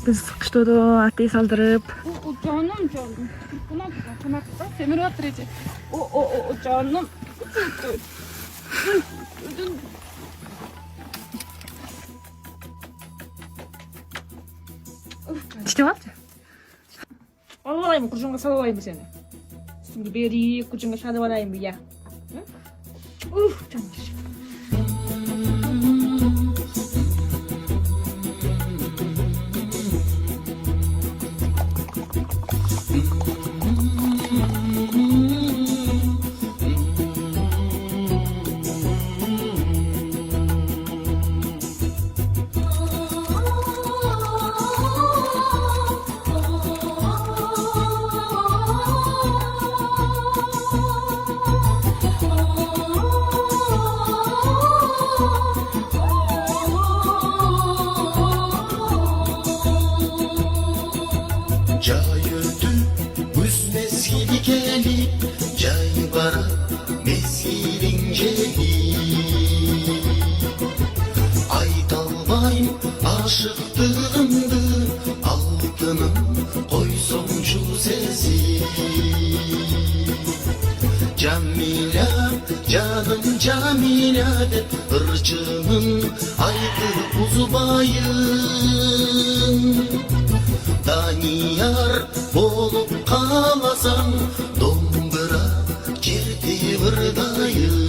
Biz kıştoda ateş saldırıp. O canım. Buna semir atırıcı. O canım. İşte var. Allah'ım kurşunga salayım seni. Şimdi beri kurşunga şadalayım bir ya. Canım. Cayöldü üz mezgili gelip cay bara mezgilin geli ay dalbayım aşıktığımdı altının koysoncu sesi Camila canım Camila de ırçının aykırı uzbayım Daniyar olup kalasam dombıra girdi vırdayım